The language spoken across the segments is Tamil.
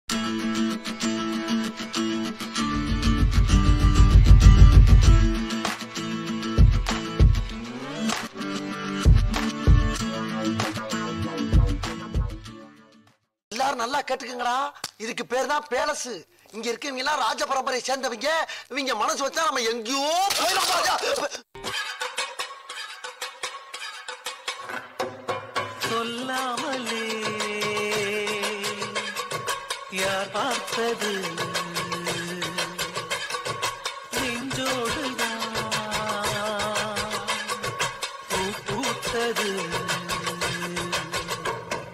எல்லாரும் நல்லா கேட்டுக்குங்கடா. இதுக்கு பேர் தான் பேலஸ். இங்க இருக்கவங்க எல்லாம் ராஜ பரம்பரையை சேர்ந்தவங்க. இவங்க மனசு வச்சா நம்ம எங்கேயோ சொல்லாமலே யார் பார்த்தது நெஞ்சோடுதான் பூ பூத்தது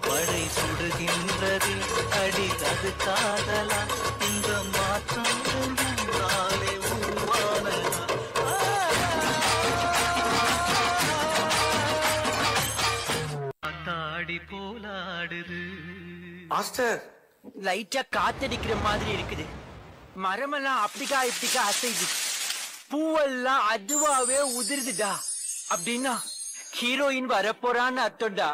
மழை சுடுகின்றது அடி அது காதலா இந்த மாற்றம் நாளே உருவானதா தாடி போலாடுது மாஸ்டர் லைட்டா காத்தடிக்கிற மாதிரி இருக்குது. மரமெல்லாம் அப்படிக்கா இப்படிக்கா அசைது, பூவெல்லாம் அதுவாவே உதிருதுடா. அப்படின்னா ஹீரோயின் வரப்போறான்னு அர்த்தம்டா.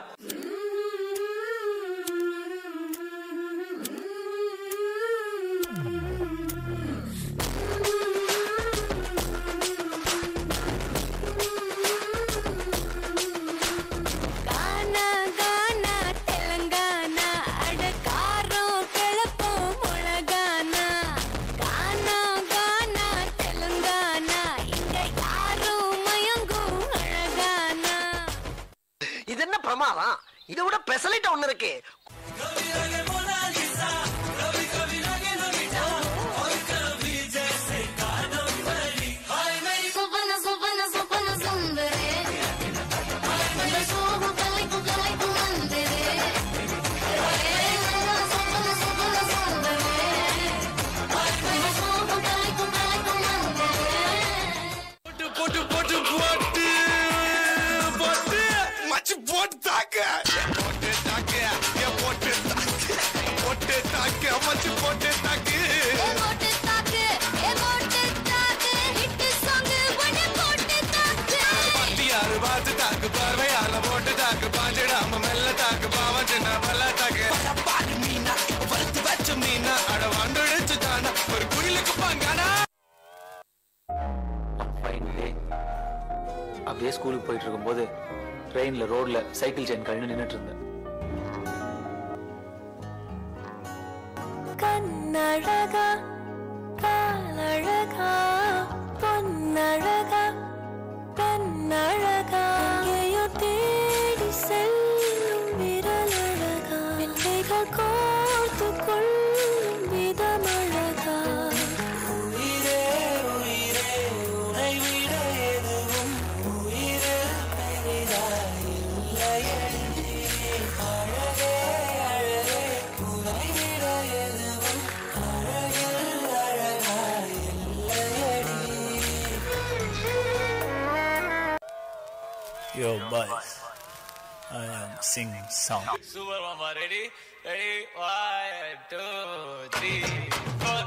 இது என்ன பிரமாதம்? இதை விட பெசலைட் ஒண்ணு இருக்கு. அப்படியே ஸ்கூலுக்கு போயிட்டு இருக்கும்போது ட்ரெயின்ல ரோட்ல சைக்கிள் செயின் கழண்டு நின்னுட்டு இருந்தேன். கண்ணழகா காலழகா பொன்னழகா பெண்ணழகா எங்கேயோ தேடி செல்லும் விரலழகா பிள்ளைகள் கோர்த்து கொள்ளும் விதமழகா உயிரே உயிரே உனை விட எதுவும் உயிரில் பெரிதாயில்லையடி அழகே அழகே உனை விட எதுவும் அழகில் அழகாயில்லையடி. Yo boys, I am singing song. Super mama, ready? Ready? 1, 2, 3, 4.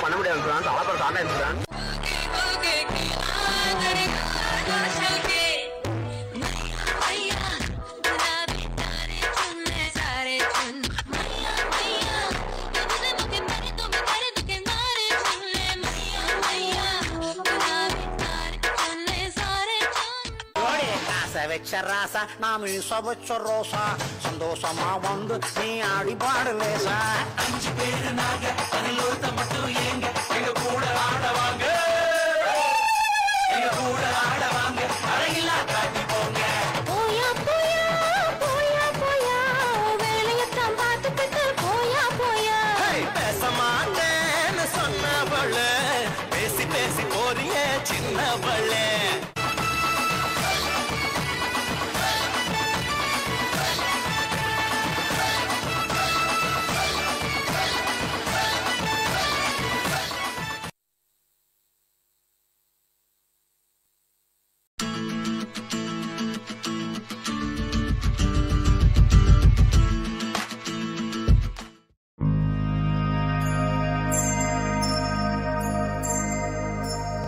பண்ண முடியாது. அப்புறம் தாண்டா இருக்கிறான். வச்ச ராசா நான் மீச வச்ச ரோசா சந்தோஷமா வந்து நீ ஆடி பாடலேசா. 5